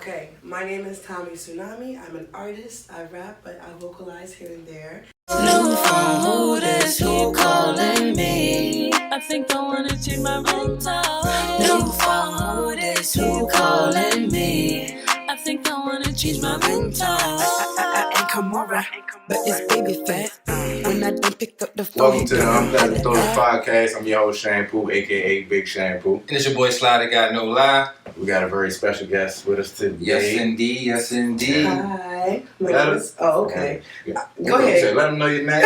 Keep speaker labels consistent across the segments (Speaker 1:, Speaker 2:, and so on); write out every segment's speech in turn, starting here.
Speaker 1: Okay, my name is Tommi Tsunami. I'm an artist. I rap, but I vocalize here and there.
Speaker 2: New phone, who this? Who calling me? I think I wanna change my ringtone. New phone, who this? Who calling me? I think I wanna change my ringtone.
Speaker 3: I ain't Kamara, but it's baby fat. When I don't pick up the phone.
Speaker 4: Welcome to the NPWD podcast. I'm your host Shampoo, aka Big Shampoo.
Speaker 5: And it's your boy Sly, got no lie.
Speaker 4: We got a very special guest with us today.
Speaker 5: Yes, indeed. Yes, indeed.
Speaker 1: Hi. My name is, okay.
Speaker 4: Yeah.
Speaker 1: Go ahead.
Speaker 4: Let them know your name,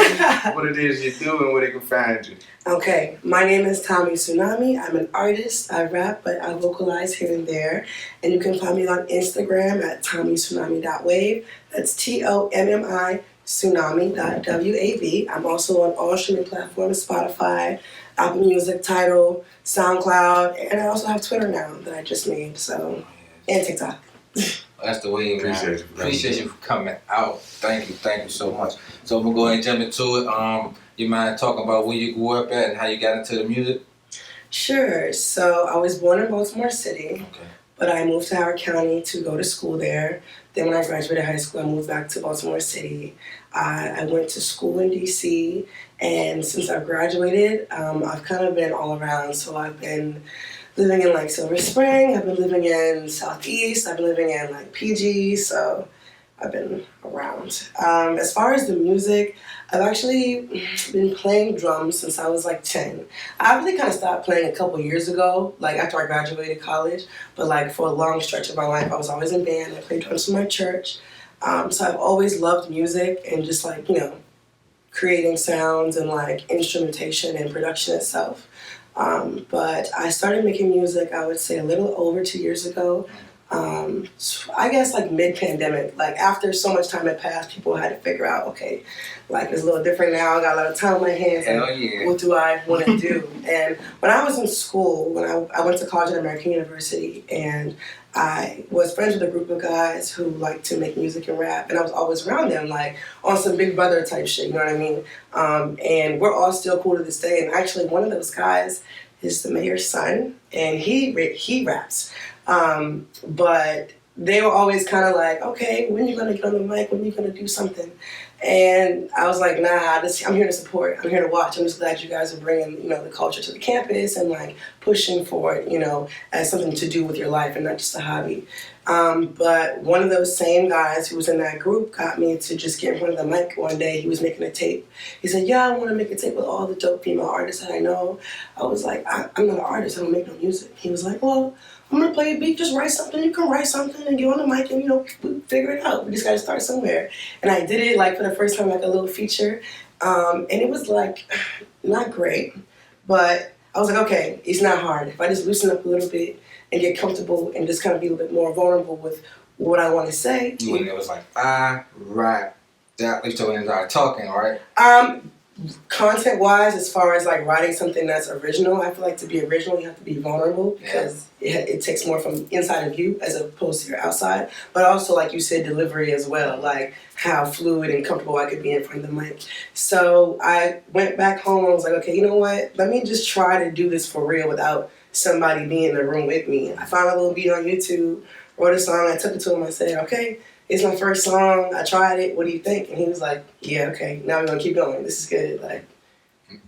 Speaker 4: what it is you do, and where they can find you.
Speaker 1: Okay, my name is Tommi Tsunami. I'm an artist. I rap, but I vocalize here and there. And you can find me on Instagram at tommytsunami.wave. That's TOMMI tsunami.wave. I'm also on all streaming platforms, Spotify, Apple Music, Tidal, SoundCloud, and I also have Twitter now that I just made, so, and TikTok.
Speaker 5: That's the way, man. Appreciate you for coming out. Thank you so much. So we'll go ahead and jump into it. You mind talking about where you grew up at and how you got into the music?
Speaker 1: Sure. So I was born in Baltimore City,
Speaker 5: Okay.
Speaker 1: but I moved to Howard County to go to school there. Then when I graduated high school, I moved back to Baltimore City. I went to school in D.C., and since I graduated, I've kind of been all around. So I've been living in like Silver Spring, I've been living in Southeast, I've been living in like PG, so I've been around. As far as the music, I've actually been playing drums since I was like 10. I really kind of stopped playing a couple years ago, like after I graduated college, but like for a long stretch of my life, I was always in band. I played drums for my church. So I've always loved music and just like, creating sounds and like instrumentation and production itself. But I started making music, I would say a little over 2 years ago. I guess like mid-pandemic, like after so much time had passed, people had to figure out, okay, like it's a little different now, I got a lot of time on my hands, what do I want to do? And when I was in school, when I went to college at American University, and I was friends with a group of guys who liked to make music and rap, and I was always around them, like on some Big Brother type shit, you know what I mean? And we're all still cool to this day, and actually one of those guys is the mayor's son, and he raps. But they were always kind of like, okay, when are you going to get on the mic? When are you going to do something? And I was like, nah, I'm here to support. I'm here to watch. I'm just glad you guys are bringing, the culture to the campus and like pushing for it, as something to do with your life and not just a hobby. But one of those same guys who was in that group got me to just get in front of the mic one day. He was making a tape. He said, yeah, I want to make a tape with all the dope female artists that I know. I was like, I'm not an artist. I don't make no music. He was like, well, I'm going to play a beat. Just write something. You can write something and get on the mic and, we figure it out. We just got to start somewhere. And I did it like for the first time, like a little feature. And it was like not great, but I was like, okay, it's not hard. If I just loosen up a little bit and get comfortable and just kind of be a little bit more vulnerable with what I want to say.
Speaker 5: When it was like, I rap, that you told me started talking, right?
Speaker 1: Content-wise, as far as like writing something that's original, I feel like to be original, you have to be vulnerable because it takes more from inside of you as opposed to your outside. But also, like you said, delivery as well, like how fluid and comfortable I could be in front of the mic. So I went back home and was like, okay, you know what? Let me just try to do this for real without somebody being in the room with me. I found a little beat on YouTube, wrote a song, I took it to him, I said, okay, it's my first song, I tried it, what do you think? And he was like, yeah, okay, now we're gonna keep going, this is good, like,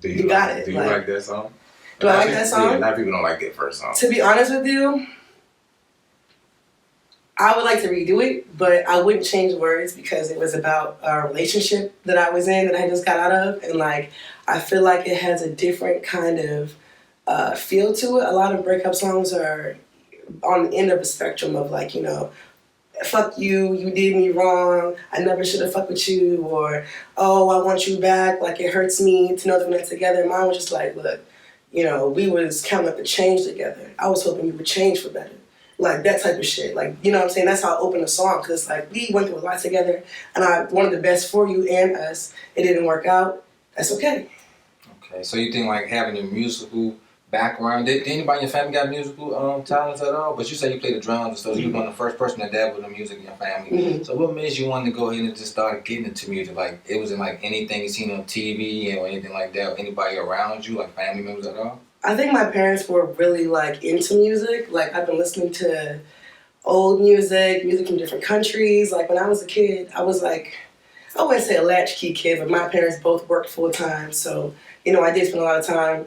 Speaker 1: you got it.
Speaker 4: Do you like that song?
Speaker 1: Do I like that song?
Speaker 4: Yeah, a lot of people don't like that first song.
Speaker 1: To be honest with you, I would like to redo it, but I wouldn't change words because it was about a relationship that I was in that I just got out of, and like, I feel like it has a different kind of feel to it. A lot of breakup songs are on the end of a spectrum of like, fuck you, you did me wrong, I never should have fucked with you, or, oh, I want you back, like it hurts me to know that we're not together. Mine was just like, look, we was counting up the change together. I was hoping you would change for better. Like that type of shit. Like, you know what I'm saying? That's how I opened the song, because like we went through a lot together and I wanted the best for you and us. It didn't work out. That's okay.
Speaker 5: Okay, so you think like having a musical background, did anybody in your family got musical talents at all? But you say you play the drums and stuff, so you were the first person to dabble in music in your family. Mm-hmm. So what made you want to go ahead and just start getting into music? Like it wasn't like anything you seen on TV or anything like that, or anybody around you, like family members at all?
Speaker 1: I think my parents were really like into music. Like I've been listening to old music from different countries. Like when I was a kid, I was like, I wouldn't say a latchkey kid, but my parents both worked full time. So, I did spend a lot of time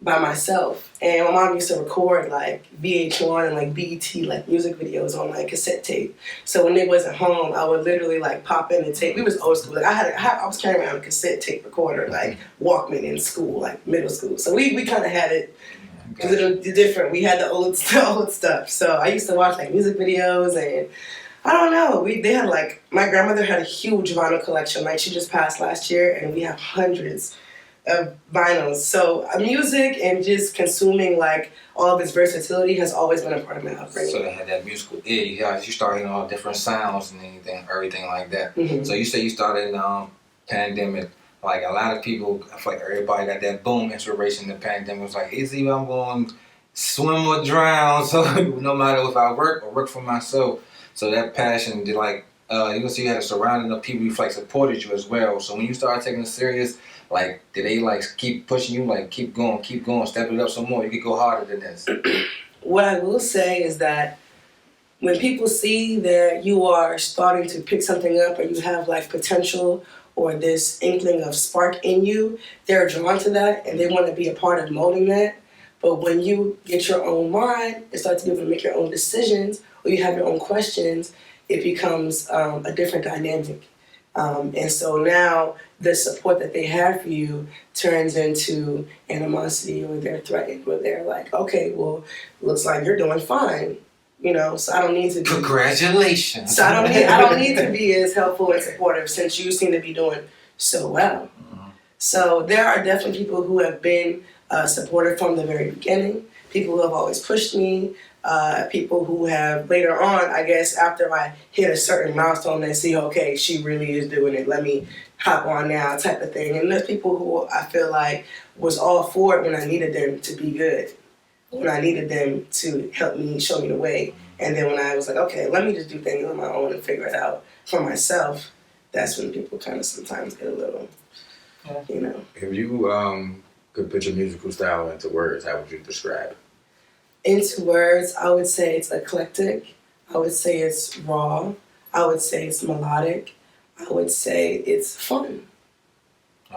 Speaker 1: by myself. And my mom used to record like VH1 and like BET like music videos on like cassette tape. So when they wasn't home, I would literally like pop in the tape. We was old school. Like I was carrying around a cassette tape recorder, like Walkman in school, like middle school. So we kind of had it because it was different. We had the old stuff. So I used to watch like music videos and I don't know. They had like, my grandmother had a huge vinyl collection. Like she just passed last year and we have hundreds of vinyls. So music and just consuming like all of its versatility has always been a part of my upbringing.
Speaker 5: So they had that musical ear. You started hearing all different sounds and everything like that.
Speaker 1: Mm-hmm.
Speaker 5: So you say you started in the pandemic. Like a lot of people, I feel like everybody got that boom inspiration in the pandemic. It was like, it's either I'm going to swim or drown. So no matter if I work or work for myself. So that passion did like, you can see you had a surrounding of people who like supported you as well. So when you started taking it serious, like, did they like keep pushing you, like keep going, step it up some more? You could go harder than this.
Speaker 1: What I will say is that when people see that you are starting to pick something up or you have like potential or this inkling of spark in you, they're drawn to that and they want to be a part of molding that. But when you get your own mind and start to be able to make your own decisions or you have your own questions, it becomes a different dynamic. And so now the support that they have for you turns into animosity or they're threatened or they're like, okay, well, looks like you're doing fine. So I don't need to be...
Speaker 5: Congratulations.
Speaker 1: So I don't need to be as helpful and supportive since you seem to be doing so well. Mm-hmm. So there are definitely people who have been supportive from the very beginning, people who have always pushed me, people who have later on, I guess, after I hit a certain milestone, they see, okay, she really is doing it, let me hop on now type of thing. And there's people who I feel like was all for it when I needed them to be good, when I needed them to help me, show me the way. And then when I was like, okay, let me just do things on my own and figure it out for myself, that's when people kind of sometimes get a little,
Speaker 4: If you could put your musical style into words, how would you describe it?
Speaker 1: Into words, I would say it's eclectic. I would say it's raw. I would say it's melodic. I would say it's fun.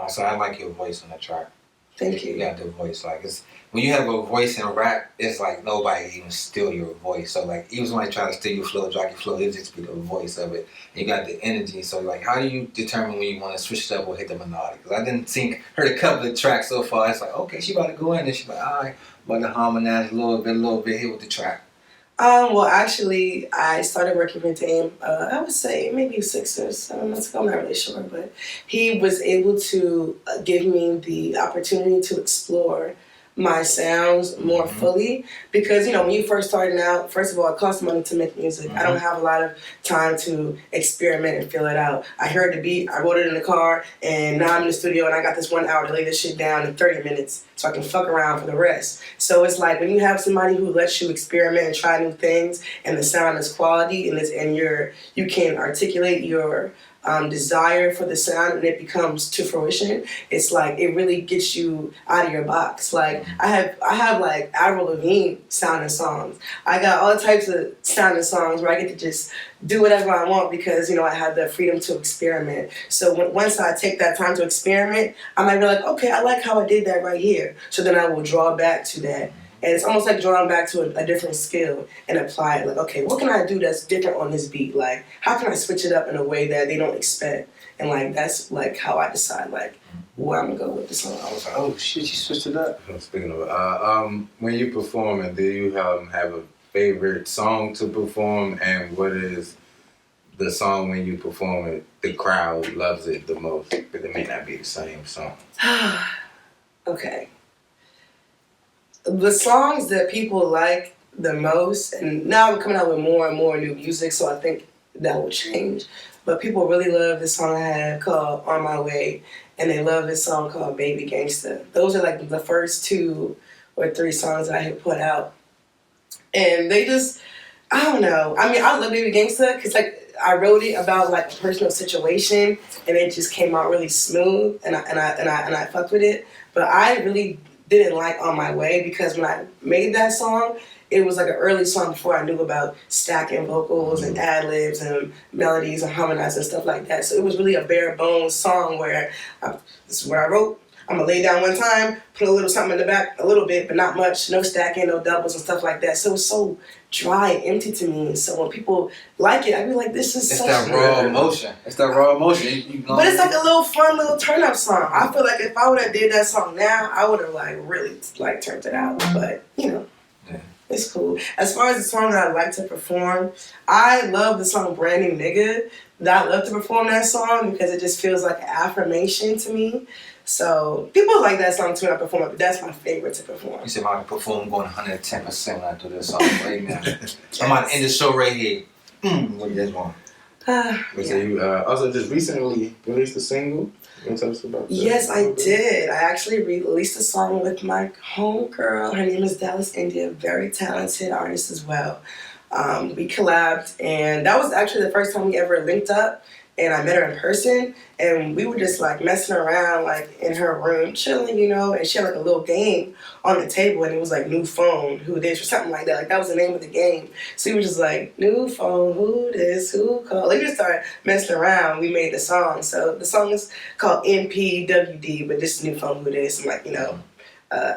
Speaker 5: So I like your voice on the track.
Speaker 1: Thank you.
Speaker 5: You got the voice. Like it's when you have a voice in rap, it's like nobody even steal your voice. So like even somebody try to steal your flow, drag your flow, it just be the voice of it. You got the energy. So like, how do you determine when you want to switch it up or hit the melodic? Because I didn't heard a couple of tracks so far. It's like, okay, she about to go in, and she like, all right, about to harmonize a little bit here with the track.
Speaker 1: Well, actually, I started working with him, I would say maybe 6 or 7 months ago. I'm not really sure, but he was able to give me the opportunity to explore my sounds more fully because, when you first starting out, first of all, it costs money to make music. I don't have a lot of time to experiment and feel it out. I heard the beat, I wrote it in the car, and now I'm in the studio and I got this 1 hour to lay this shit down in 30 minutes so I can fuck around for the rest. So it's like when you have somebody who lets you experiment and try new things and the sound is quality and you can articulate your desire for the sound and it becomes to fruition, it's like it really gets you out of your box. Like I have like Avril Lavigne sounding songs. I got all types of sounding songs where I get to just do whatever I want because I have the freedom to experiment. So once I take that time to experiment, I might be like, okay, I like how I did that right here. So then I will draw back to that. And it's almost like drawing back to a different skill and apply it. Like, okay, what can I do that's different on this beat? Like, how can I switch it up in a way that they don't expect? And like, that's like how I decide like where I'm gonna go with the song.
Speaker 5: I was like, oh shit, you switched it up.
Speaker 4: Speaking of, when you performing, do you have a favorite song to perform? And what is the song when you perform it, the crowd loves it the most? But it may not be the same song.
Speaker 1: Okay. The songs that people like the most, and now we're coming out with more and more new music, so I think that will change. But people really love this song I have called On My Way, and they love this song called Baby Gangsta. Those are like the first 2 or 3 songs that I had put out. And they just, I don't know. I mean, I love Baby Gangsta because like I wrote it about like a personal situation, and it just came out really smooth, and I fucked with it. But I really didn't like On My Way because when I made that song, it was like an early song before I knew about stacking vocals and ad libs and melodies and harmonizing and stuff like that. So it was really a bare bones song where this is what I wrote. I'm gonna lay down one time, put a little something in the back, a little bit, but not much. No stacking, no doubles and stuff like that. So it was so dry and empty to me. So when people like it, I be like, this is
Speaker 5: It's
Speaker 1: such
Speaker 5: that raw emotion. It's that raw emotion.
Speaker 1: But it's like a little fun little turn up song. I feel like if I would have did that song now, I would have like really like turned it out. But you know, it's cool. As far as the song that I like to perform, I love the song Brand New Nigga. That I love to perform that song because it just feels like an affirmation to me. So people like that song too when I perform it, but that's my favorite to perform.
Speaker 5: You said my perform going 110% when I do this song right now. I'm on end the show right here. What this one?
Speaker 4: So you also just recently released a single. You want to tell us about that?
Speaker 1: Yes, I did. I actually released a song with my homegirl. Her name is Dallas India, very talented artist as well. We collabed, and that was actually the first time we ever linked up. And I met her in person, and we were just like messing around, like in her room, chilling, you know. And she had like a little game on the table, and it was like new phone, who this, or something like that. Like that was the name of the game. So we were just like, new phone, who this, who called. Like we just started messing around. We made the song. So the song is called NPWD, but this is new phone, who this, and like, you know,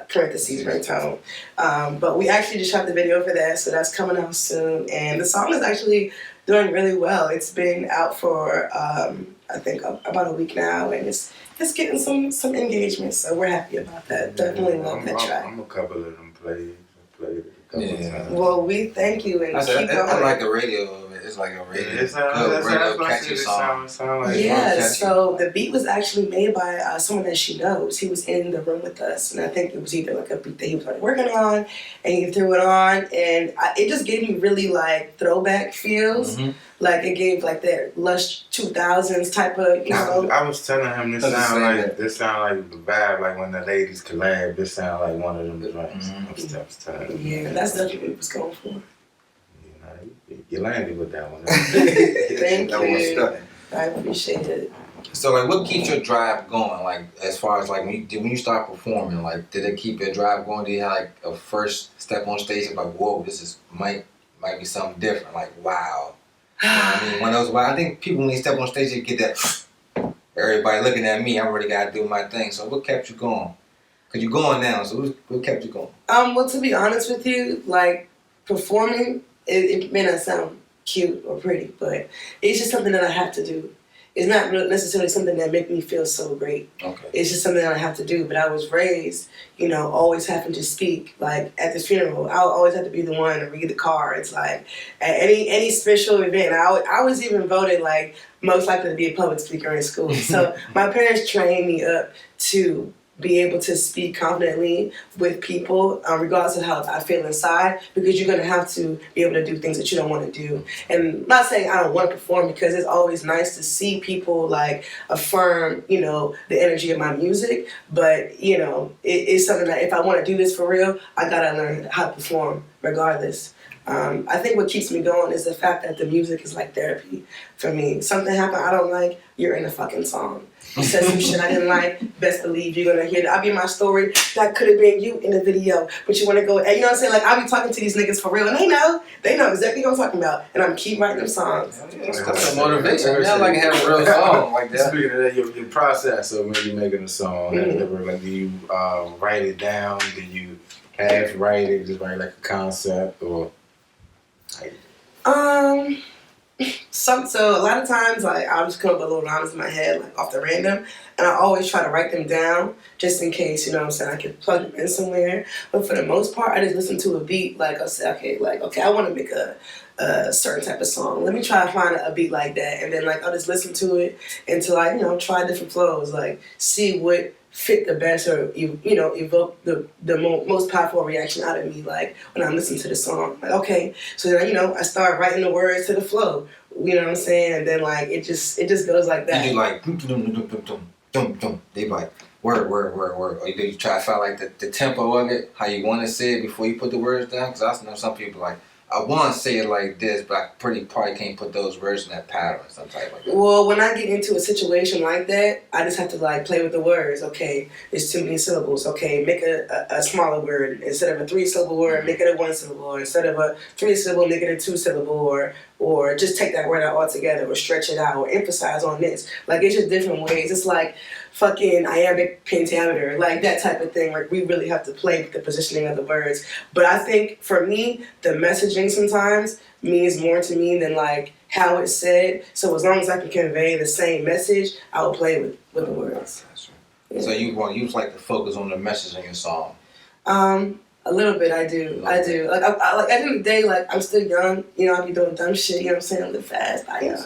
Speaker 1: parentheses ringtone. But we actually just shot the video for that, so that's coming out soon. And the song is actually doing really well. It's been out for I think about a week now, and it's getting some engagement. So we're happy about that. Definitely love that track.
Speaker 4: I'm a couple of them played it a couple of times.
Speaker 1: Well, we thank you and keep going.
Speaker 5: I like the radio of it. It's like a radio, catchy song.
Speaker 1: Yeah, so the beat was actually made by someone that she knows. He was in the room with us, and I think it was either like a beat that he was already working on, and he threw it on, and it just gave me really like throwback feels. Mm-hmm. Like it gave like that lush 2000s type of, you know.
Speaker 4: I was telling him this sound like the vibe, like when the ladies collab. This sound like one of them joints.
Speaker 1: Yeah, that's definitely what he was going for.
Speaker 4: You landed with that one.
Speaker 1: Thank you. I appreciate it.
Speaker 5: So, like, what keeps your drive going? Like, as far as like when you start performing, like, did it keep your drive going? Did you have like a first step on stage and like, whoa, this is might be something different? Like, wow. You know what I mean, when those, I think people when they step on stage, they get that. Everybody looking at me. I already got to do my thing. So, what kept you going? Cause you're going now. So, what kept you going?
Speaker 1: Well, to be honest with you, like performing. It may not sound cute or pretty, but it's just something that I have to do. It's not necessarily something that makes me feel so great. Okay. It's just something that I have to do. But I was raised, you know, always having to speak. Like at this funeral, I'll always have to be the one to read the cards. Like at any special event, I was even voted like most likely to be a public speaker in school. So my parents trained me up to be able to speak confidently with people, regardless of how I feel inside, because you're going to have to be able to do things that you don't want to do. And I'm not saying I don't want to perform, because it's always nice to see people like affirm, you know, the energy of my music. But, you know, it's something that if I want to do this for real, I got to learn how to perform regardless. I think what keeps me going is the fact that the music is like therapy for me. Something happened I don't like, you're in a fucking song. You said some shit I didn't like, best believe you're gonna hear that. I'll be my story, that could have been you in the video, but you wanna go, and you know what I'm saying? Like, I'll be talking to these niggas for real, and they know exactly what I'm talking about, and I'm keep writing them songs.
Speaker 5: That's a motivation. I like having a real song like that.
Speaker 4: Speaking of that, your process of when you're making a song, like, do you write it down? Do you half write it, just write like a concept, or?
Speaker 1: So a lot of times, like, I'll just come up with little rhymes in my head, like off the random, and I always try to write them down just in case, you know what I'm saying, I can plug them in somewhere. But for the most part, I just listen to a beat, like I'll say, okay, I want to make a certain type of song. Let me try to find a beat like that, and then like I'll just listen to it until I, you know, try different flows, like see what fit the best, or you know, evoke the most powerful reaction out of me, like when I listen to the song. Like, okay, so then, you know, I start writing the words to the flow, you know what I'm saying, and then like it just goes like that.
Speaker 5: You do like dum. They like word, or you try to find like the tempo of it, how you want to say it before you put the words down. Because I know some people like, I want to say it like this, but I probably can't put those words in that pattern, some type like that.
Speaker 1: Well, when I get into a situation like that, I just have to like play with the words. Okay, it's too many syllables. Okay, make a smaller word. Instead of a 3-syllable word, make it a 1-syllable. Or instead of a 3-syllable, make it a 2-syllable. Or just take that word out altogether, or stretch it out, or emphasize on this. Like, it's just different ways. It's like fucking iambic pentameter, like that type of thing. Like, we really have to play with the positioning of the words. But I think for me, the messaging sometimes means more to me than like how it's said. So as long as I can convey the same message, I will play with the words.
Speaker 5: Yeah. So you like to focus on the message in your song?
Speaker 1: A little bit, I do. I do. Like, I like, at the end of the day, like, I'm still young. You know, I be doing dumb shit. You know what I'm saying? I live fast. I am.
Speaker 4: I don't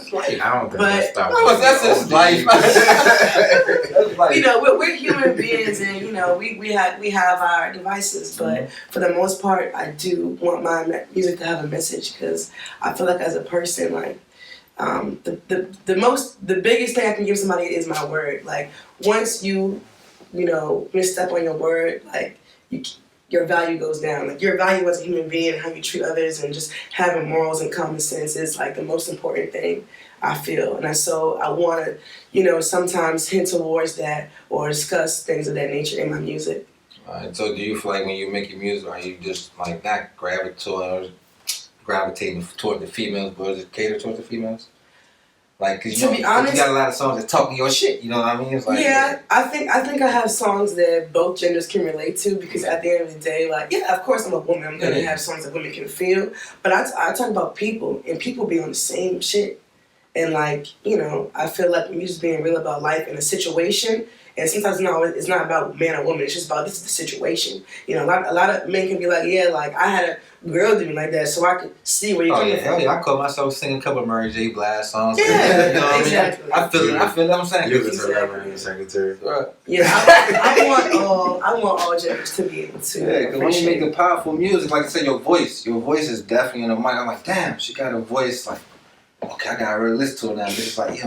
Speaker 4: think
Speaker 1: But
Speaker 5: that's just life. That's life.
Speaker 1: You know, we're human beings, and you know, we have our devices. But for the most part, I do want my music to have a message, because I feel like as a person, like, the biggest thing I can give somebody is my word. Like, once you misstep on your word, like, your value goes down. Like, your value as a human being and how you treat others and just having morals and common sense is like the most important thing, I feel. And so I want to, sometimes hint towards that or discuss things of that nature in my music.
Speaker 5: Alright, so do you feel like when you make your music, are you just like not gravitating toward the females, but is it cater toward the females? Like, cause
Speaker 1: to be honest,
Speaker 5: you got a lot of songs that talking your shit. You know what I mean? It's like,
Speaker 1: yeah, I think I have songs that both genders can relate to, because at the end of the day, like, yeah, of course I'm a woman. I'm gonna have songs that women can feel, but I talk about people, and people be on the same shit. And like, I feel like music's being real about life and a situation. And sometimes it's not about man or woman. It's just about, this is the situation. A lot of men can be like, yeah, like, I had a girl do me like that, so I could see where you're coming from.
Speaker 5: Hell yeah, I caught myself singing a couple of Mary J. Blige songs.
Speaker 1: Yeah,
Speaker 5: you know what
Speaker 1: exactly.
Speaker 5: I mean? I feel what I'm saying.
Speaker 4: You was a reverend secretary.
Speaker 5: Right.
Speaker 1: Yeah, I want all genders to be able to.
Speaker 5: Yeah, because when you make a powerful music, like I said, your voice is definitely in the mic. I'm like, damn, she got a voice like, okay, I gotta really listen to it now. But it's like,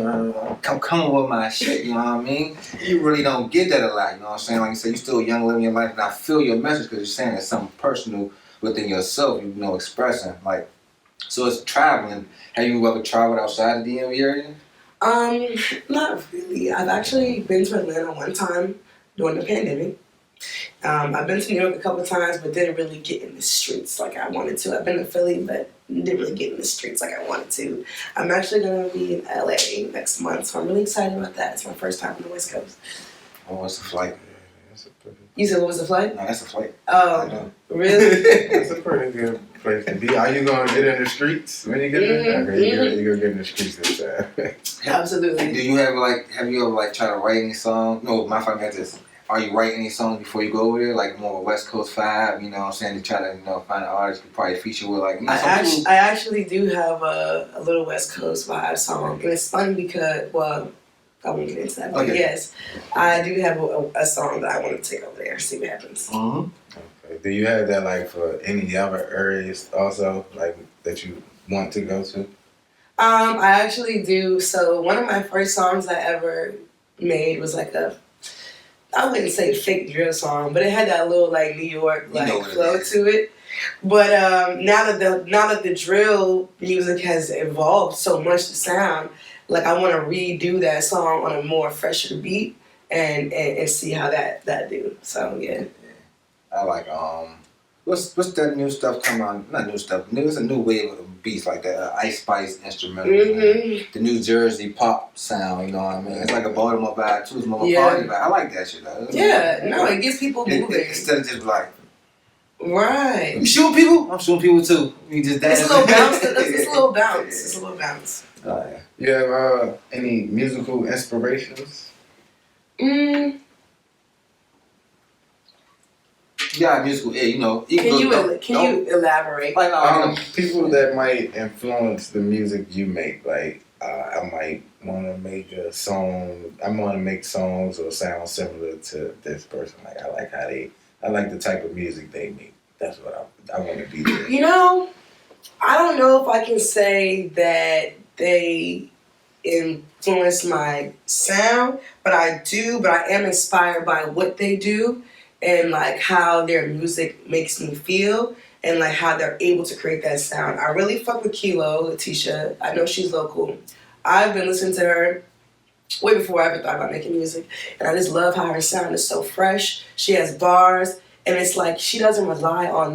Speaker 5: come on with my shit, you know what I mean? You really don't get that a lot, you know what I'm saying? Like you said, you're still young, living your life, and I feel your message because you're saying it's something personal within yourself, expressing. Like, so it's traveling. Have you ever traveled outside of the DMV area?
Speaker 1: Not really. I've actually been to Atlanta one time during the pandemic. I've been to New York a couple times, but didn't really get in the streets like I wanted to. I've been to Philly, but didn't really get in the streets like I wanted to. I'm actually going to be in LA next month, so I'm really excited about that. It's my first time on the West Coast.
Speaker 5: Oh, what's the flight?
Speaker 1: You said what was the flight?
Speaker 5: No, that's a flight.
Speaker 1: Oh, really?
Speaker 4: That's a pretty good place to be. Are you going to get in the streets when you get there? Okay, you're going to get in the streets this time.
Speaker 1: Absolutely.
Speaker 5: Do you have you ever tried to write any song? No, my friend had this. Are you writing any songs before you go over there? Like more West Coast vibe, you know what I'm saying? To try to, find an artist you probably feature with, like,
Speaker 1: I actually do have a little West Coast vibe song. And it's funny because, well, I won't get into that. But yes, I do have a song that I want to take over there and see what happens.
Speaker 5: Mm-hmm.
Speaker 4: Okay. Do you have that, like, for any other areas also, like, that you want to go to?
Speaker 1: I actually do. So one of my first songs I ever made was like I wouldn't say fake drill song, but it had that little like New York flow to it. But now that the drill music has evolved so much, the sound, like, I want to redo that song on a more fresher beat and see how that do. So yeah.
Speaker 5: I like what's that new stuff come on? Not new stuff. There's a new wave of beats like that. Ice Spice instrumental.
Speaker 1: Mm-hmm.
Speaker 5: The New Jersey pop sound. You know what I mean? It's like a Baltimore vibe too. It's more party vibe. I like that shit though.
Speaker 1: It gets people moving
Speaker 5: instead of just like.
Speaker 1: Right.
Speaker 5: You shooting people? I'm shooting people too. You just dance.
Speaker 1: It's a little bounce. It's a little bounce. It's a little bounce.
Speaker 5: Oh yeah.
Speaker 4: You have any musical inspirations?
Speaker 5: Yeah, musical. Yeah,
Speaker 1: Can you elaborate?
Speaker 4: People that might influence the music you make. Like, I might want to make a song. I want to make songs or sound similar to this person. Like, I like the type of music they make. That's what I want to be there.
Speaker 1: I don't know if I can say that they influence my sound, but I am inspired by what they do and like how their music makes me feel. and like how they're able to create that sound. I really fuck with Kilo, Letitia. I know she's local. I've been listening to her way before I ever thought about making music, and I just love how her sound is so fresh. She has bars, and it's like she doesn't rely on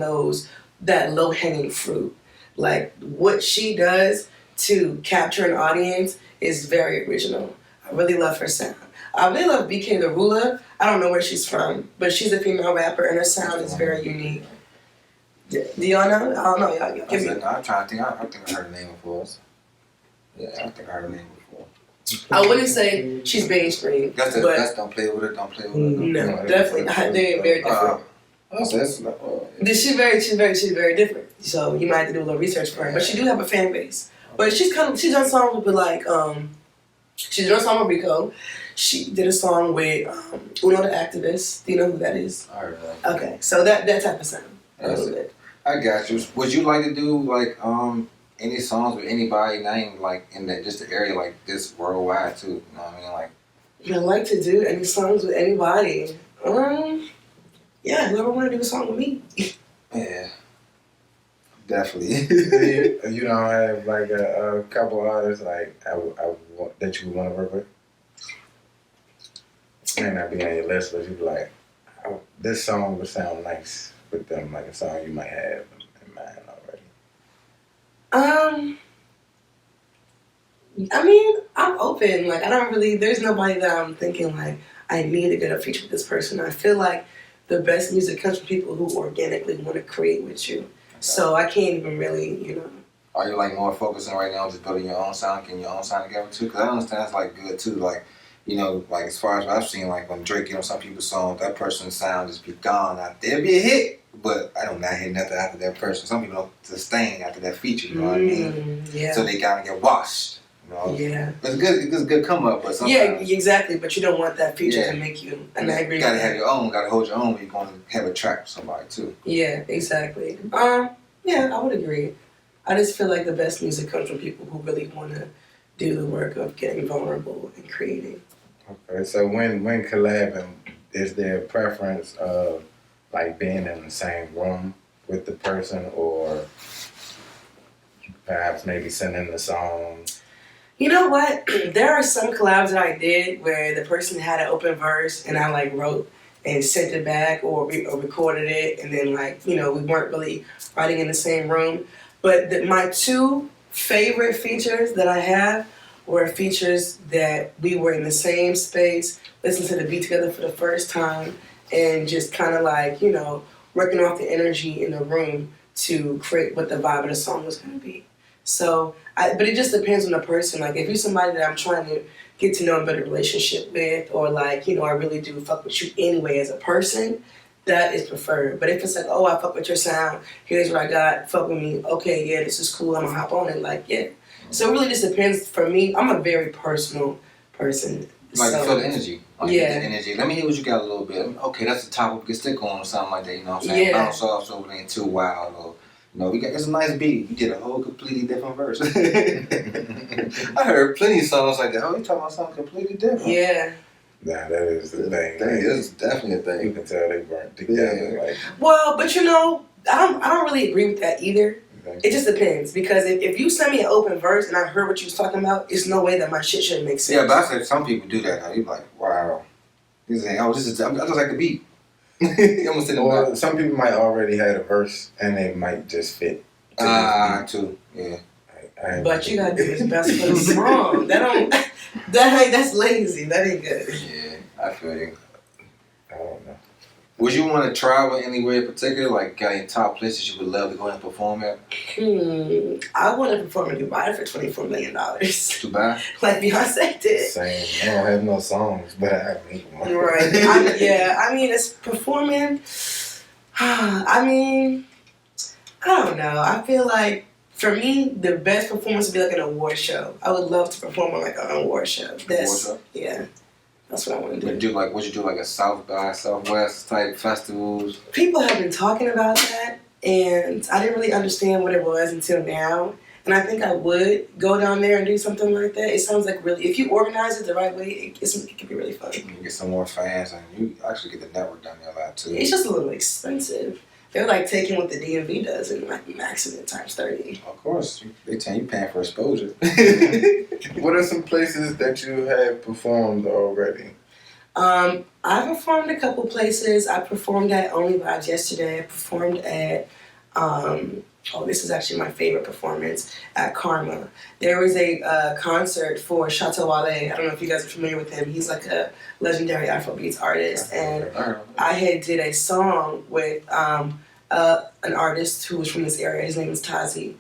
Speaker 1: that low hanging fruit. Like what she does to capture an audience is very original. I really love her sound. I really love BK the Ruler. I don't know where she's from, but she's a female rapper, and her sound is very unique. Do y'all know? I don't know. Y'all give me.
Speaker 5: I'm trying to think. I think I heard the name before. Yeah, I think I heard the name before.
Speaker 1: I wouldn't say she's mainstream.
Speaker 5: That's Don't Play With It. Don't Play With It.
Speaker 1: No, definitely not. They're very different. She's very different. So you might have to do a little research for her. But she do have a fan base. But she's done songs with like she did a song with Rico. She did a song with Uno the Activist. Do you know who that is?
Speaker 5: I heard that.
Speaker 1: Okay, so that type of sound.
Speaker 5: I got you. Would you like to do like any songs with anybody named like in that just the area like this worldwide too? You know what I mean? Like
Speaker 1: I'd like to do any songs with anybody. Yeah, whoever want to do a song with me.
Speaker 5: yeah, definitely.
Speaker 4: You don't have like a couple artists like that you would want to work with? May not be on your list, but you'd be like, this song would sound nice with them, like a song you might have in mind already.
Speaker 1: I mean, I'm open. Like, I don't really, there's nobody that I'm thinking like, I need to get a feature with this person. I feel like the best music comes from people who organically want to create with you. Okay. So I can't even really,
Speaker 5: Are you like more focusing right now on just building your own sound, getting your own sound together too? Because I understand it's like good too. Like, like as far as what I've seen, like when Drake get on some people's songs, that person's sound just be gone out there. Be a hit, but I don't not hear nothing after that person. Some people don't sustain after that feature. You know what I mean?
Speaker 1: Yeah.
Speaker 5: So they gotta get washed.
Speaker 1: Yeah.
Speaker 5: It's good. It's a good come up, but sometimes
Speaker 1: exactly. But you don't want that feature to make you. And I agree.
Speaker 5: You gotta have your own. Gotta hold your own. When you're going to have a track with somebody too.
Speaker 1: Yeah, exactly. Yeah, I would agree. I just feel like the best music comes from people who really want to do the work of getting vulnerable and creating.
Speaker 4: Okay, so when collabing, is there a preference of like being in the same room with the person, or perhaps maybe sending the song?
Speaker 1: You know what? There are some collabs that I did where the person had an open verse and I like wrote and sent it back or recorded it, and then like we weren't really writing in the same room. But my two favorite features that I have were features that we were in the same space, listening to the beat together for the first time, and just kind of like, working off the energy in the room to create what the vibe of the song was going to be. So, but it just depends on the person. Like, if you're somebody that I'm trying to get to know and build a relationship with, or like, I really do fuck with you anyway as a person, that is preferred. But if it's like, oh, I fuck with your sound, here's what I got, fuck with me, okay, yeah, this is cool, I'm gonna hop on it, like, yeah. So it really just depends. For me, I'm a very personal person.
Speaker 5: Like,
Speaker 1: so,
Speaker 5: you feel the energy. Like,
Speaker 1: yeah.
Speaker 5: You get the energy. Let me hear what you got a little bit. Okay, that's the topic we can stick on or something like that, you know what I'm saying?
Speaker 1: Yeah.
Speaker 5: Bounce off so it ain't too wild. Or, it's a nice beat. You did a whole completely different verse. I heard plenty of songs like that. Oh, you talking about something completely different.
Speaker 1: Yeah.
Speaker 4: Nah, that is the thing.
Speaker 5: That is definitely a thing.
Speaker 4: You can tell they weren't together.
Speaker 5: Yeah.
Speaker 4: Like,
Speaker 1: well, but I don't really agree with that either. It just depends, because if you send me an open verse and I heard what you was talking about, it's no way that my shit shouldn't make sense.
Speaker 5: Yeah, but I said some people do that. Now you're like, wow, I just like the beat.
Speaker 4: or some people might already have a verse and they might just fit.
Speaker 5: Too. Yeah.
Speaker 1: But you gotta do what's best for the song. That's lazy. That ain't good.
Speaker 5: Yeah, I feel you.
Speaker 4: I don't know.
Speaker 5: Would you want to travel anywhere in particular? Like, got any top places you would love to go and perform at?
Speaker 1: I want to perform in Dubai for $24 million.
Speaker 5: Dubai?
Speaker 1: Like Beyonce did.
Speaker 4: Same. I don't have no songs, but I make one.
Speaker 1: Right. It's performing. I don't know. I feel like, for me, the best performance would be like an award show. I would love to perform on like an award show. Yeah. That's what I want to do.
Speaker 5: Would you do like a South by Southwest type festivals?
Speaker 1: People have been talking about that, and I didn't really understand what it was until now. And I think I would go down there and do something like that. It sounds like really, if you organize it the right way, it could be really fun.
Speaker 5: You get some more fans, and you actually get the network down there a lot too.
Speaker 1: It's just a little expensive. They're like taking what the DMV does and like maxing it times 30.
Speaker 5: Of course, they tell you paying for exposure.
Speaker 4: What are some places that you have performed already?
Speaker 1: I performed a couple places. I performed at Only Vibes yesterday. I performed at, this is actually my favorite performance, at Karma. There was a concert for Chateau Wale. I don't know if you guys are familiar with him. He's like a legendary Afrobeats artist. And I had did a song with an artist who was from this area. His name is Tazi.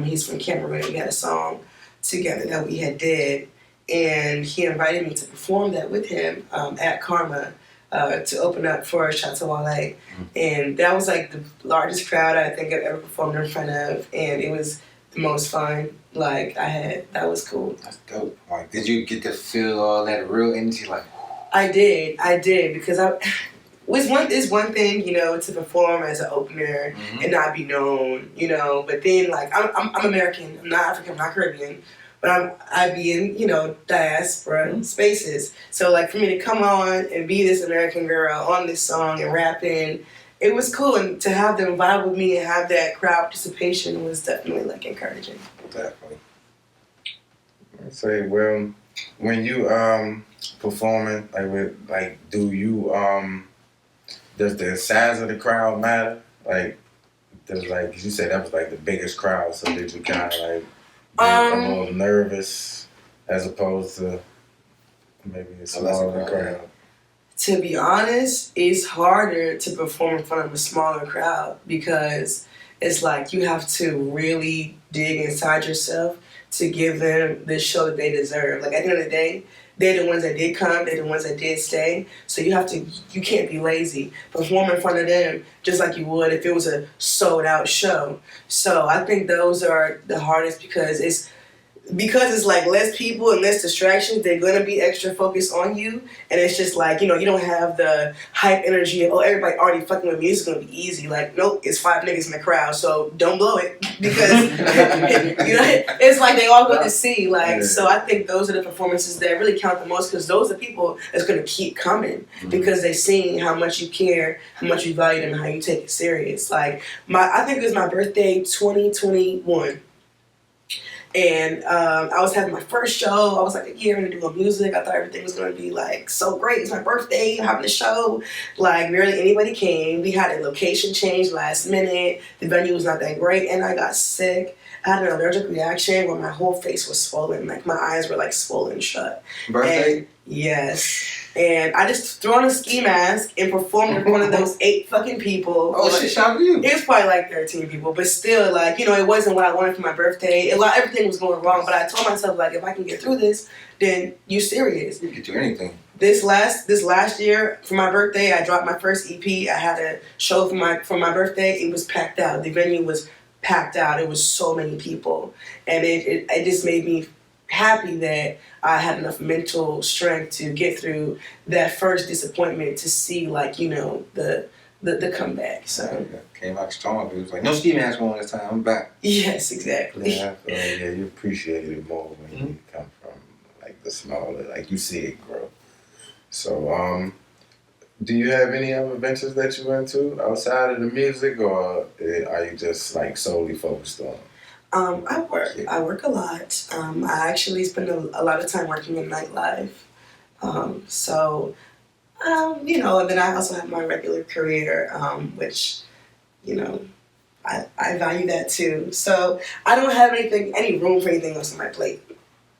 Speaker 1: He's from Cameroon. We had a song together that we had did. And he invited me to perform that with him at Karma to open up for Chateau Wale. And that was like the largest crowd I think I've ever performed in front of. And it was the most fun like I had. That was cool.
Speaker 5: That's dope. Like, did you get to feel all that real energy? Like,
Speaker 1: I did because it's one thing, you know, to perform as an opener and not be known, you know. But then like I'm American, I'm not African, I'm not Caribbean. But I be in, you know, diaspora spaces. So, like, for me to come on and be this American girl on this song and rapping, it was cool. And to have them vibe with me and have that crowd participation was definitely, like, encouraging.
Speaker 5: definitely.
Speaker 4: I'd say, well, when you performing, do you does the size of the crowd matter? Like, you said that was like the biggest crowd, so did you kind of like get a little nervous as opposed to maybe a smaller crowd?
Speaker 1: To be honest, it's harder to perform in front of a smaller crowd because it's like you have to really dig inside yourself to give them the show that they deserve. Like, at the end of the day, they're the ones that did come, they're the ones that did stay. So you can't be lazy. Perform in front of them just like you would if it was a sold out show. So I think those are the hardest because it's like less people and less distractions, they're gonna be extra focused on you. And it's just like, you know, you don't have the hype energy of, oh, everybody already fucking with me, it's gonna be easy. Like, nope, it's 5 niggas in the crowd, so don't blow it. Because you know, it's like they all go to see. Like, so I think those are the performances that really count the most because those are the people that's gonna keep coming because they're seeing how much you care, how much you value them, and how you take it serious. Like, I think it was my birthday 2021. And I was having my first show. I was like a year into doing music. I thought everything was going to be like so great. It's my birthday, I'm having a show. Like, barely anybody came. We had a location change last minute. The venue was not that great. And I got sick. I had an allergic reaction where my whole face was swollen. Like, my eyes were like swollen shut.
Speaker 5: Birthday?
Speaker 1: And, yes. And I just threw on a ski mask and performed in front of those 8 fucking people.
Speaker 5: Oh, shit, shout out to you.
Speaker 1: It was probably like 13 people, but still, like, you know, it wasn't what I wanted for my birthday. Everything was going wrong, but I told myself, like, if I can get through this, then you serious.
Speaker 5: You can do anything.
Speaker 1: This last year, for my birthday, I dropped my first EP. I had a show for my birthday. It was packed out. The venue was packed out. It was so many people. And it just made me happy that I had enough mental strength to get through that first disappointment to see, like, you know, the comeback. So
Speaker 5: came out strong. It was like, no ski mask on this time. I'm back.
Speaker 1: yes, exactly.
Speaker 4: Yeah, I feel like, you appreciate it more when you come from like the smaller, like you see it grow. So, do you have any other ventures that you into outside of the music, or are you just like solely focused on?
Speaker 1: I work a lot. I actually spend a lot of time working in nightlife. You know, and then I also have my regular career, which, you know, I value that too. So I don't have any room for anything else on my plate.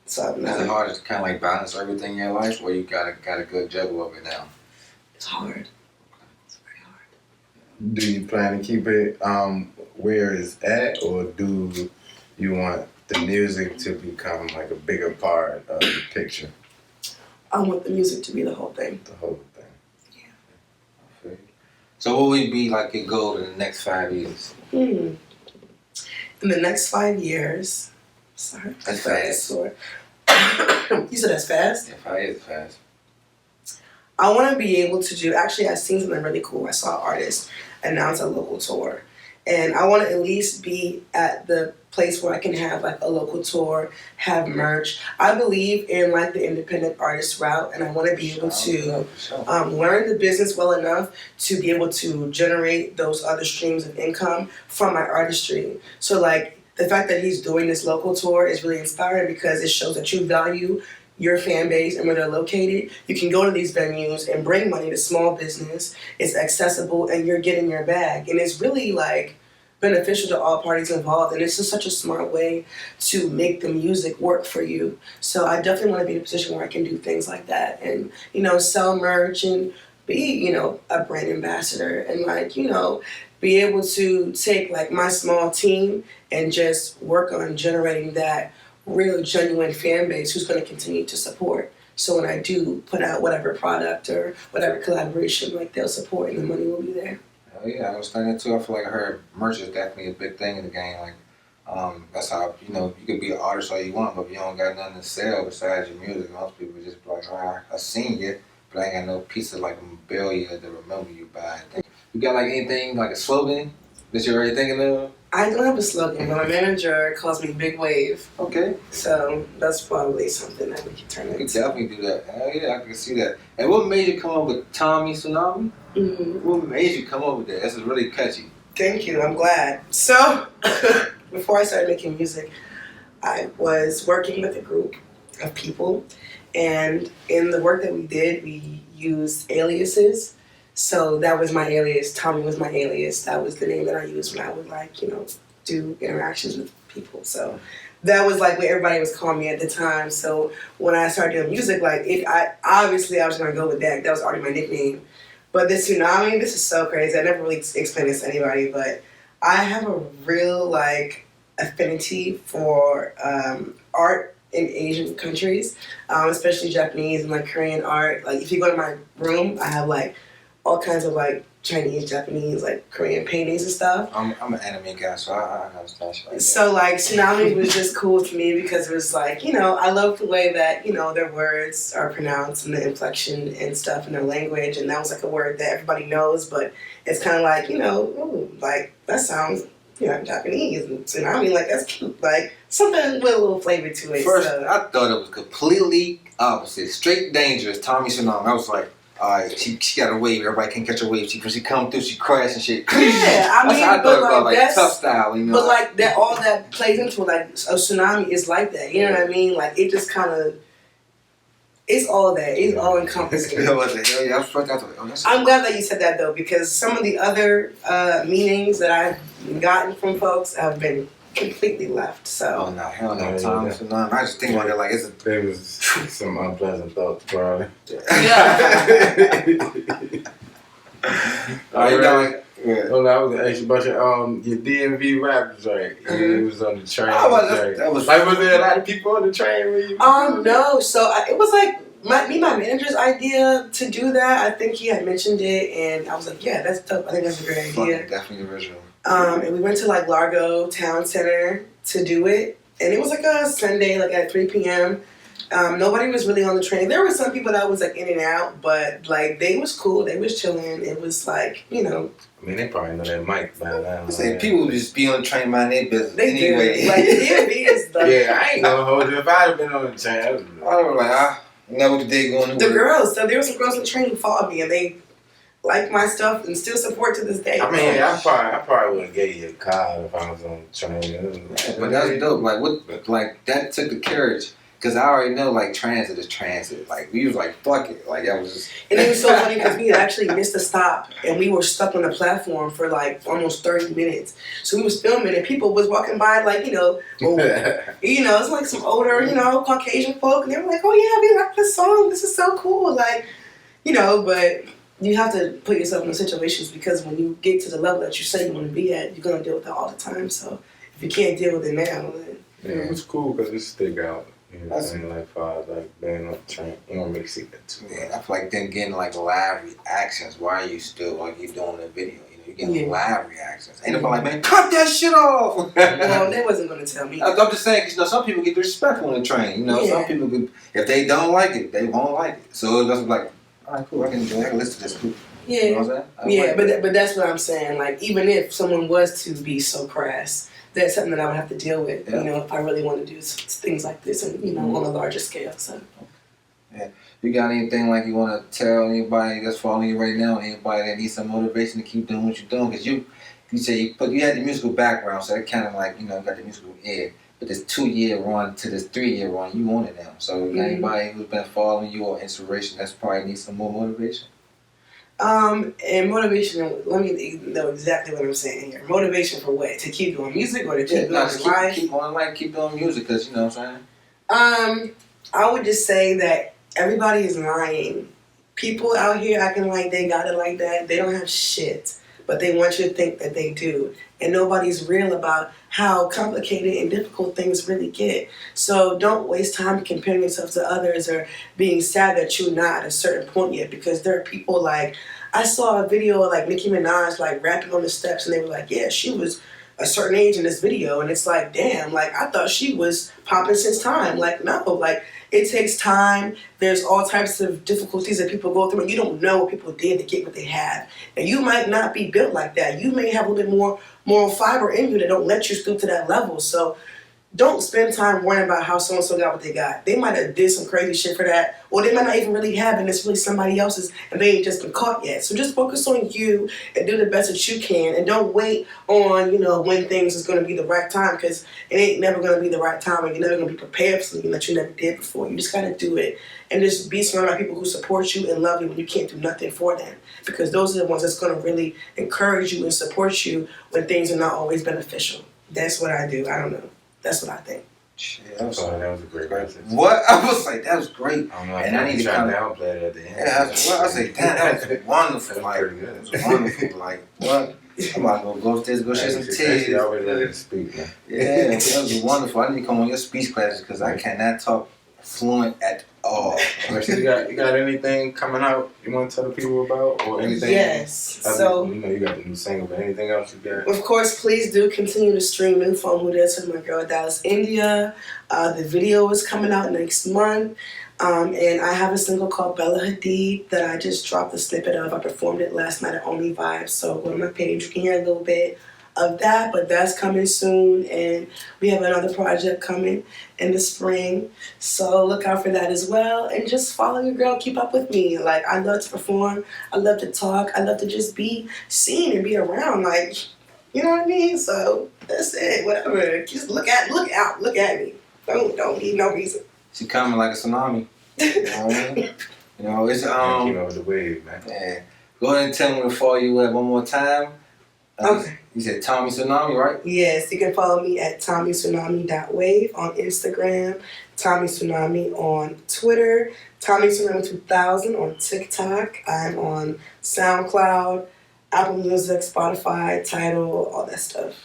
Speaker 1: So
Speaker 5: Is it hard to kind of like balance everything in your life, or you got a good juggle of it now?
Speaker 1: It's hard. It's very hard.
Speaker 4: Do you plan to keep it where it's at, or do you want the music to become like a bigger part of the picture?
Speaker 1: I want the music to be the whole thing.
Speaker 4: The whole thing.
Speaker 1: Yeah.
Speaker 5: Okay. So what would be like your goal in the next 5 years?
Speaker 1: In the next 5 years. Sorry.
Speaker 5: That's fast.
Speaker 1: You said that's fast?
Speaker 5: Yeah, 5 years is fast.
Speaker 1: I want to be able to do, actually I seen something really cool. I saw an artist announce a local tour. And I want to at least be at the place where I can have like a local tour, have merch. I believe in like the independent artist route, and I want to be able to learn the business well enough to be able to generate those other streams of income from my artistry. So like the fact that he's doing this local tour is really inspiring because it shows that you value your fan base and where they're located. You can go to these venues and bring money to small business. It's accessible and you're getting your bag. And it's really like beneficial to all parties involved. And it's just such a smart way to make the music work for you. So I definitely want to be in a position where I can do things like that and, you know, sell merch and be, you know, a brand ambassador and like, you know, be able to take like my small team and just work on generating that real genuine fan base who's going to continue to support. So when I do put out whatever product or whatever collaboration, like they'll support and the money will be there.
Speaker 5: Oh yeah, I was thinking too. I feel like I heard merch is definitely a big thing in the game. Like that's how, you know, you could be an artist all you want, but if you don't got nothing to sell besides your music, most people just be like, I seen you, but I ain't got no piece of like memorabilia to remember you by. You got like anything like a slogan that you're already thinking of?
Speaker 1: I don't have a slogan, but my manager calls me Big Wave.
Speaker 5: Okay.
Speaker 1: So that's probably something that we can turn
Speaker 5: You
Speaker 1: into.
Speaker 5: can definitely do that. Hell yeah, I can see that. And what made you come up with Tommi Tsunami?
Speaker 1: Mm-hmm.
Speaker 5: What made you come up with that? That's really catchy.
Speaker 1: Thank you, I'm glad. So before I started making music, I was working with a group of people, and in the work that we did, we used aliases. So that was my alias. Tommi was my alias. That was the name that I used when I would like, you know, do interactions with people. So that was like what everybody was calling me at the time. So when I started doing music, like I was gonna go with that. That was already my nickname. But the Tsunami, this is so crazy. I never really explained this to anybody, but I have a real like affinity for art in Asian countries, especially Japanese and like Korean art. Like if you go to my room, I have like all kinds of like Chinese, Japanese, like Korean paintings and stuff.
Speaker 5: I'm an anime guy, so I understand shit like that.
Speaker 1: So like Tsunami was just cool to me because it was like, you know, I love the way that, you know, their words are pronounced and the inflection and stuff in their language, and that was like a word that everybody knows, but it's kind of like, you know, ooh, like that sounds, you know, Japanese, and Tsunami, like that's cute, like something with a little flavor to it.
Speaker 5: First,
Speaker 1: so.
Speaker 5: I thought it was completely opposite. Straight dangerous, Tommi Tsunami. I was like, alright, she got a wave. Everybody can catch a wave. When she come through, she crash and shit.
Speaker 1: Yeah, I mean,
Speaker 5: I thought about like
Speaker 1: that's
Speaker 5: tough style, you know.
Speaker 1: But like that, all that plays into it. Like a Tsunami is like that. You know what I mean? Like it just kind of, it's all that. It's all encompassing.
Speaker 5: What the hell? Yeah, I was fucked out.
Speaker 1: I'm glad that you said that though, because some of the other meanings that I've gotten from folks have been completely left. So.
Speaker 5: Oh no, hell no, Tommi Tsunami. I just think about it like it's a.
Speaker 4: There was some unpleasant thoughts, probably.
Speaker 1: Yeah.
Speaker 5: You got like. Yeah.
Speaker 4: Oh, I was gonna ask you about your DMV rap joint. You was on the train.
Speaker 5: That was
Speaker 4: like, was there a lot of people on the train with you?
Speaker 1: No. So it was like my manager's idea to do that. I think he had mentioned it, and I was like, yeah, that's dope. I think that's a great idea.
Speaker 5: Definitely original.
Speaker 1: And we went to like Largo Town Center to do it, and it was like a Sunday, like at 3 p.m. Nobody was really on the train. There were some people that was like in and out, but like they was cool. They was chilling. It was like, you know.
Speaker 4: I mean, they probably know that mic by now.
Speaker 5: Say people just be on the train minding their business.
Speaker 1: They
Speaker 5: anyway.
Speaker 1: do. Like the DMV is like.
Speaker 4: Yeah, I ain't gonna hold you. If I'd have been on the train, I
Speaker 5: was like, you know what the day going to
Speaker 1: The
Speaker 5: work.
Speaker 1: girls. So there were some girls on the train who followed me, and they like my stuff and still support to this day.
Speaker 4: I mean, I probably would have gave you a call if I was on the train.
Speaker 5: But that's dope. Like what? Like that took the courage. Cause I already know like transit is transit. Like we was like fuck it. Like that was just.
Speaker 1: And it was so funny because we had actually missed a stop and we were stuck on the platform for like almost 30 minutes. So we was filming and people was walking by like, you know, it's like some older, you know, Caucasian folk, and they were like, oh yeah, we like this song. This is so cool. Like, you know, but you have to put yourself in situations because when you get to the level that you say you want to be at, you're gonna deal with that all the time. So if you can't deal with it now, then
Speaker 4: yeah, it's cool because it stick out. You know what I'm saying? Like far as like being on the train, you don't make see that too.
Speaker 5: Yeah, I feel like then getting like live reactions. Why are you still like you doing the video? You know, you're getting live reactions. Ain't nobody like, man, cut that shit off.
Speaker 1: Well, they wasn't gonna tell me.
Speaker 5: I'm just saying, cause you know some people get disrespectful on the train. You know, some people could, if they don't like it, they won't like it. So it's just like, all right, cool. I can listen to this. Cool.
Speaker 1: Yeah,
Speaker 5: you know what I'm saying?
Speaker 1: But that's what I'm saying. Like even if someone was to be so crass that's something that I would have to deal with,
Speaker 5: Yeah.
Speaker 1: you know, if I really want to do things like this and, you know, on a larger scale. So.
Speaker 5: You got anything like you want to tell anybody that's following you right now? Anybody that needs some motivation to keep doing what you're doing? Because you say you had the musical background, so that kind of like, you know, got the musical ear. But this 2-year run to this 3-year run, you on it now. So anybody who's been following you or inspiration that's probably needs some more motivation.
Speaker 1: And motivation. Let me know exactly what I'm saying here. Motivation for what? To keep doing music or to keep doing life?
Speaker 5: Keep going life, keep doing music, because you know what I'm saying.
Speaker 1: I would just say that everybody is lying. People out here acting like they got it like that. They don't have shit, but they want you to think that they do. And nobody's real about how complicated and difficult things really get. So don't waste time comparing yourself to others or being sad that you're not at a certain point yet, because there are people like, I saw a video of like Nicki Minaj like rapping on the steps, and they were like, yeah, she was a certain age in this video, and it's like, damn, like I thought she was popping since time. Like, no, like it takes time. There's all types of difficulties that people go through, and you don't know what people did to get what they have. And you might not be built like that. You may have a little bit more moral fiber in you that don't let you stoop to that level. So don't spend time worrying about how so-and-so got what they got. They might have did some crazy shit for that, or they might not even really have it, and it's really somebody else's, and they ain't just been caught yet. So just focus on you and do the best that you can, and don't wait on, you know, when things is going to be the right time, because it ain't never going to be the right time, and you're never going to be prepared for something that you never did before. You just got to do it, and just be surrounded by people who support you and love you when you can't do nothing for them, because those are the ones that's going to really encourage you and support you when things are not always beneficial. That's what I do. I don't know. That's what I think.
Speaker 5: Shit,
Speaker 4: that was a great message.
Speaker 5: What? I was like, that was great.
Speaker 4: I don't know,
Speaker 5: and I need to
Speaker 4: try to downplay it at the end.
Speaker 5: Yeah, I was like, damn, that was wonderful. Like, it was wonderful. Like, what? I'm about to go upstairs, go shed some tears.
Speaker 4: She always let it speak, man.
Speaker 5: Yeah, that was wonderful. I need to come on your speech classes because I cannot talk fluent at all.
Speaker 4: You got anything coming out you want to tell the people about, or anything?
Speaker 1: Yes. So
Speaker 4: you know you got the new single, but anything else you got?
Speaker 1: Of course, please do continue to stream New Phone Who This with my girl Dallas, India. The video is coming out next month. And I have a single called Bella Hadid that I just dropped a snippet of. I performed it last night at Only Vibes, so go to my page. You can hear a little bit of that, but that's coming soon. And we have another project coming in the spring, so look out for that as well. And just follow your girl, keep up with me. Like, I love to perform, I love to talk, I love to just be seen and be around, like, you know what I mean? So that's it, whatever. Just look out, look at me. Don't need no reason.
Speaker 5: She coming like a tsunami. You know what I mean? You know, it's
Speaker 4: keep up with the wave, man.
Speaker 5: Yeah. Go ahead and tell me to follow you at one more time.
Speaker 1: Okay.
Speaker 5: You said Tommi Tsunami, right?
Speaker 1: Yes, you can follow me at TommiTsunami.wave on Instagram, Tommi Tsunami on Twitter, Tommi Tsunami 2000 on TikTok. I'm on SoundCloud, Apple Music, Spotify, Tidal, all that stuff.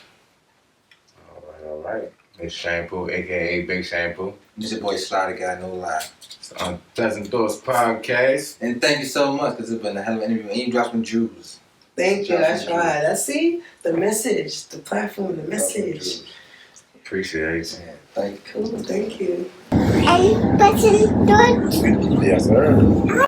Speaker 4: All right. It's Shampoo, aka Big Shampoo.
Speaker 5: This your boy Sly the Guy, no lie.
Speaker 4: It's on Pleasant Thoughts Podcast.
Speaker 5: And thank you so much, because it's been a hell of an interview. And you dropped some jewels.
Speaker 1: Thank you, that's right. Let's see the message, the platform, the message.
Speaker 4: Appreciate it.
Speaker 5: Yeah, thank you.
Speaker 1: Cool, thank you.
Speaker 6: And President George.
Speaker 4: Yes, sir.